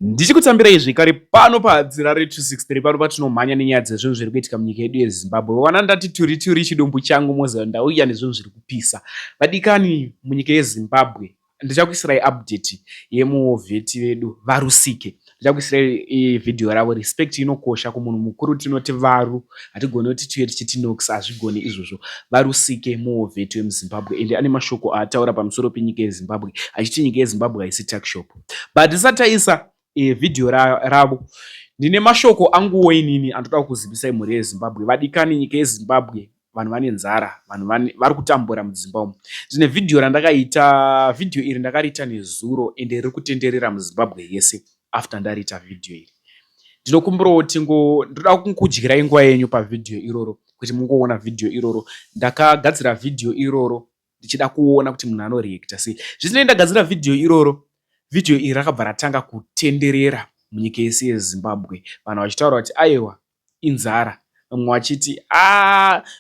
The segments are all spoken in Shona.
Ndichikutambirai zvekare pano padzira re263 pano patinomhanya nenyaya dzezvinhu zviri kuitika munyika yedu yeZimbabwe. Wana ndati turi chidumbu changu moza ndauya nezvinhu zviri kupisa. Vadikani munyika yeZimbabwe, ndichakuisirai update yemovheti vedu Varusike. Ndichakuisirai video ravo respect inokosha kumunhu mukuru tinoti varu, hatigoni kuti tiye tichiti Nox, hazvigoni izvozvo. Varusike muhovheti wemuZimbabwe ende ane mashoko ataura pamusoro penyika yeZimbabwe achiti nyika yeZimbabwe haisi tuckshop. But ndisataisa video ravo ndine mashoko anguwo inini andoda kuzivisai mhuri yeZimbabwe. Vadikani nyika yeZimbabwe vanhu vane nzara, vanhu vari kutambura muZimbabwe. Ndine video randakaita, video iri ndakariita nezuro ende riri kutenderera muZimbabwe yese. After ndariita video iri ndinokumbirawo ndoda kukudyirai nguva yenyu pavidhio iroro kuti mungoona video iroro. Ndakagadzira video iroro ndichida kuona kuti munhu anoreacta sei. Zvisinei ndagadzira video iroro, video iri rakabva ratanga kutenderera munyika yese yeZimbabwe. Vanhu vachitaura kuti aiwa inzara, vamwe vachiti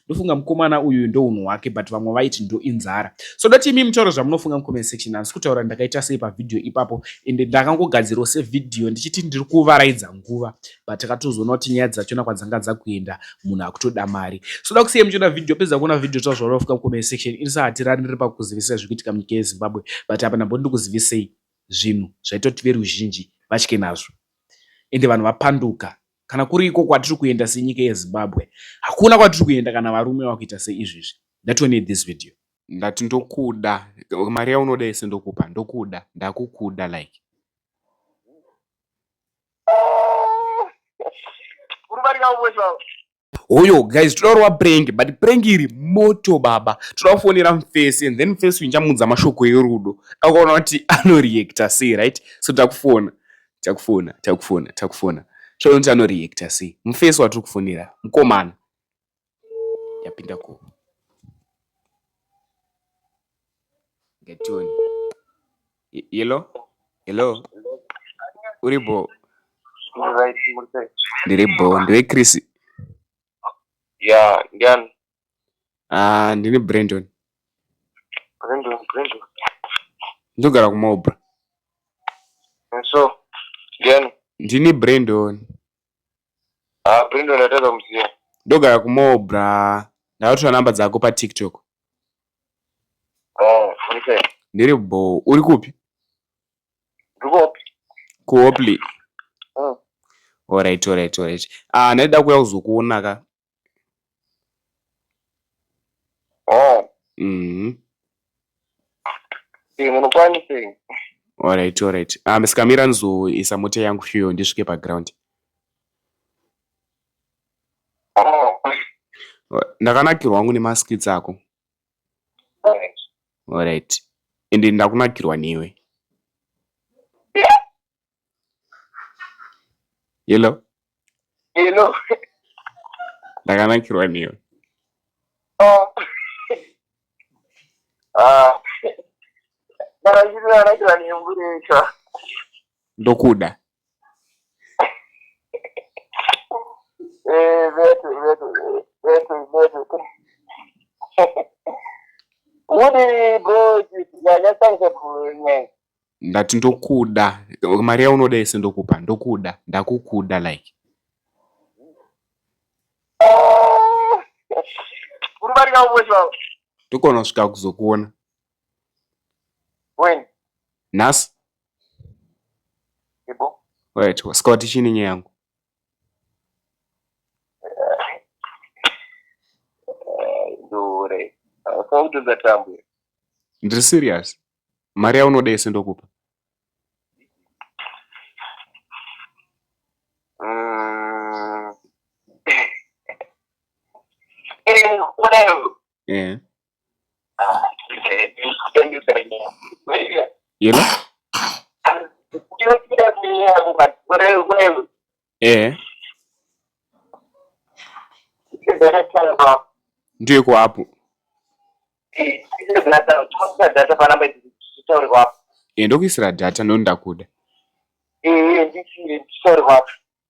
ndofunga mukomana uyu ndounhu hwake, but vamwe vaiti ndo inzara. So doti imi mutauro zvamunofunga mucomment section. Handisi kutaura ndakaita sei pavidhio ipapo ende ndakangogadzirawo sevidhio ndichiti ndiri kuvaraidza nguva, but takatozoona kuti nyaya dzachona kwadzanga dzakuenda munhu akutoda mari. So da kusiyai muchiona video, pedza kuona video taura zvaunofunga mucomment section. Ini sahatirani ndiri pakuzivisai zvikuitika munyika yeZimbabwe, but apa ndamboti ndikuzivisei zvinhu zvaitoti veruzhinji vatye nazvo ende vanhu vapanduka. Kana kuri iko kwatiri kuenda senyika yeZimbabwe, hakuna kwatiri kuenda kana varume vakuita seizvizvi. Ndatione this video. Ndati ndokuda mari yaunoda ise ndokupa, ndokuda, ndakukuda like Oyo guys, toda prank, but prank iri moto baba. Toda kufonera mufesi and then mufesi unchamudza mashoko erudo. Akaona kuti anoreacta sei, right? So takufona. Show kuti anoreacta sei. Mufesi watiri kufonera mukomana. Yapinda ko. Getoni. Hello. Uribo. Ndiribo, ndiwe Chris. Yeah, ndiani? Ndini Brandon. Brandon. Ndogara kumaobra. So, ndiani? Ndini Brandon. Brandon ataka mziya. Ndogara kumaobra. Ndakatora namba dzako paTikTok. Okay. Ndiribo, uri kupi? Ndikupi? Kuopli. Alright. Ndaida kuya kuzokuona ka. Munokwanise. Alright. Misikamira ndizoisa mota yangu hiyo ndisvike paground. Ndakanakirwa wangu nemaski dzako. Alright. Ende ndakunakirwa newe. Hello. Ndakanakirwa newe. Ndokuda. Ndati ndokuda. Mari yaunoda ise ndokupa. Ndokuda. Ndakukuda like. Tokona kusvika kuzokuona. When? Nhasi. Ibo? Right, wasika kuti chini nyaya yangu. Ndore. Akaudza tambo. Ndiri serious. Mari yaunoda ise ndokupa. Yeah. Hello? Yeah. Ndiye kwa hapo. Ndokuisira data ndo ndakuda.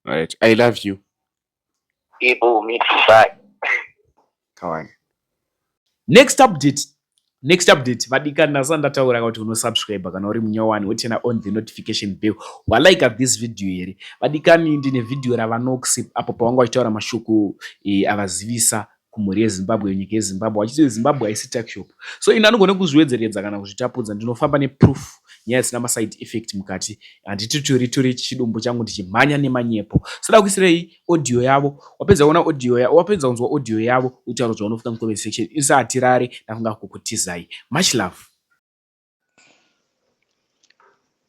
Alright, I love you. Me too, bye. Kawan. Next update. Next update vadikani nasandataura kuti unosubscribe kana uri munyowani wotena on the notification bell walike this video here vadikani ndine video ravanoxi apo pavanga vachitaura mashoko avazivisa kumhuri yezimbabwe nyika yezimbabwe vachiti zimbabwe haisi takshop so ini anogone kuzviwedzeredza kana kuzvitapudza ndinofamba neproof nyaya isina maside effect mukati handiti turi chidumbu changu ndichimhanya nemanyepo soda kuisirei audio yavo wapedza kuona audio wapedza kunzwa audio yavo utauro zvaunofika mucomment section isati rare ndafunga kukutizai much love.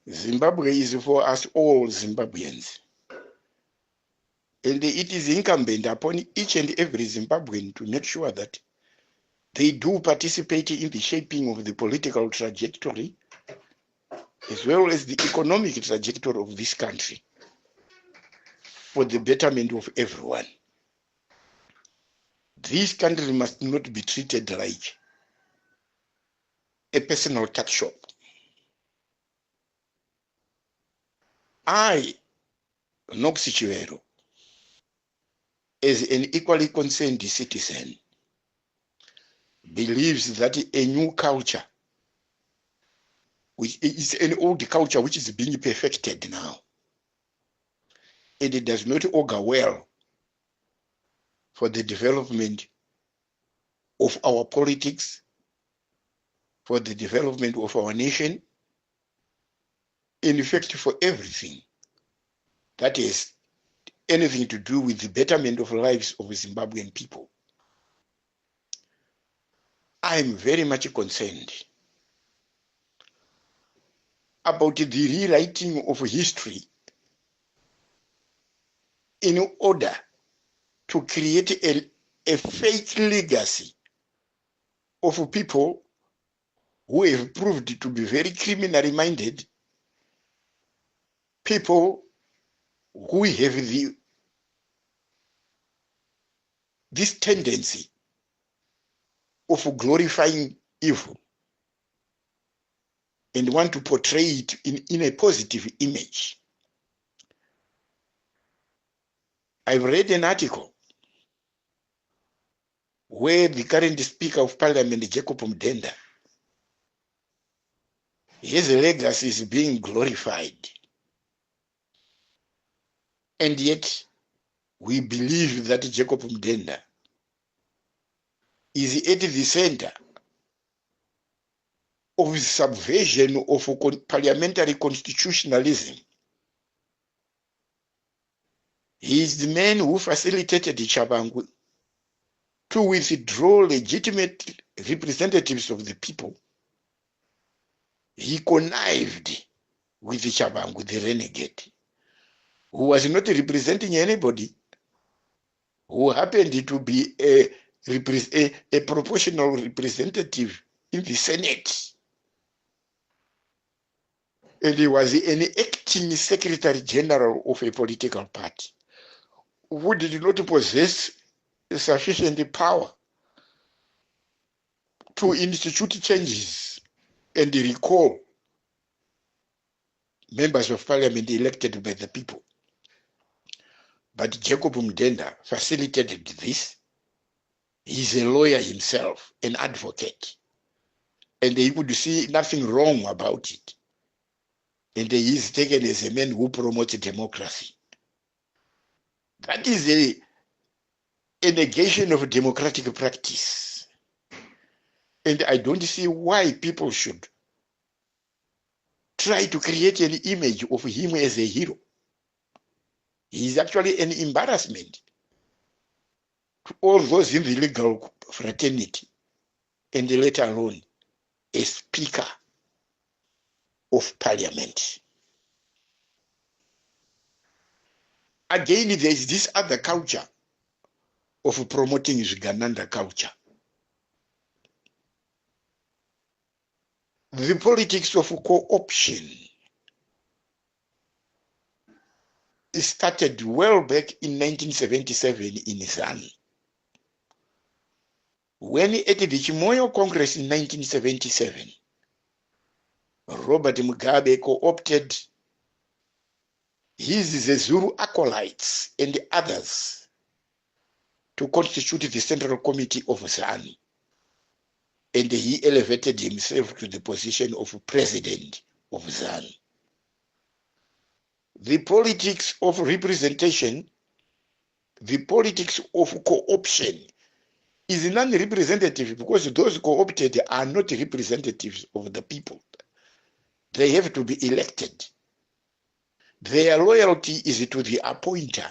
Zimbabwe is for us all Zimbabweans. And it is incumbent upon each and every Zimbabwean to make sure that they do participate in the shaping of the political trajectory as well as the economic trajectory of this country for the betterment of everyone. This country must not be treated like a personal tuck shop. I, Noxi Chiwero, as an equally concerned citizen, believes that a new culture, which is an old culture which is being perfected now, and it does not augur well for the development of our politics, for the development of our nation, in fact, for everything that is anything to do with the betterment of lives of Zimbabwean people. I am very much concerned about the rewriting of history in order to create a fake legacy of people who have proved to be very criminally minded, people who have this tendency of glorifying evil and want to portray it in a positive image. I've read an article where the current Speaker of Parliament, Jacob Mdenda, his legacy is being glorified. And yet, we believe that Jacob Mdenda is at the center of the subversion of parliamentary constitutionalism. He is the man who facilitated Chabangu to withdraw legitimate representatives of the people. He connived with Chabangu, the renegade, who was not representing anybody, who happened to be a proportional representative in the Senate. And he was an acting secretary general of a political party who did not possess sufficient power to institute changes and recall members of parliament elected by the people. But Jacob Mdenda facilitated this. He's a lawyer himself, an advocate, and he would see nothing wrong about it. And he is taken as a man who promotes democracy. That is a negation of democratic practice. And I don't see why people should try to create an image of him as a hero. He is actually an embarrassment to all those in the legal fraternity, and let alone a Speaker of Parliament. Again, there is this other culture of promoting Zvigananda culture. The politics of co-option started well back in 1977 in ZANU. When at the Chimoyo Congress in 1977, Robert Mugabe co-opted his Zezuru acolytes and others to constitute the Central Committee of ZANU. and he elevated himself to the position of president of ZANU. The politics of representation, the politics of co-option is non-representative because those co-opted are not representatives of the people. They have to be elected. Their loyalty is to the appointer.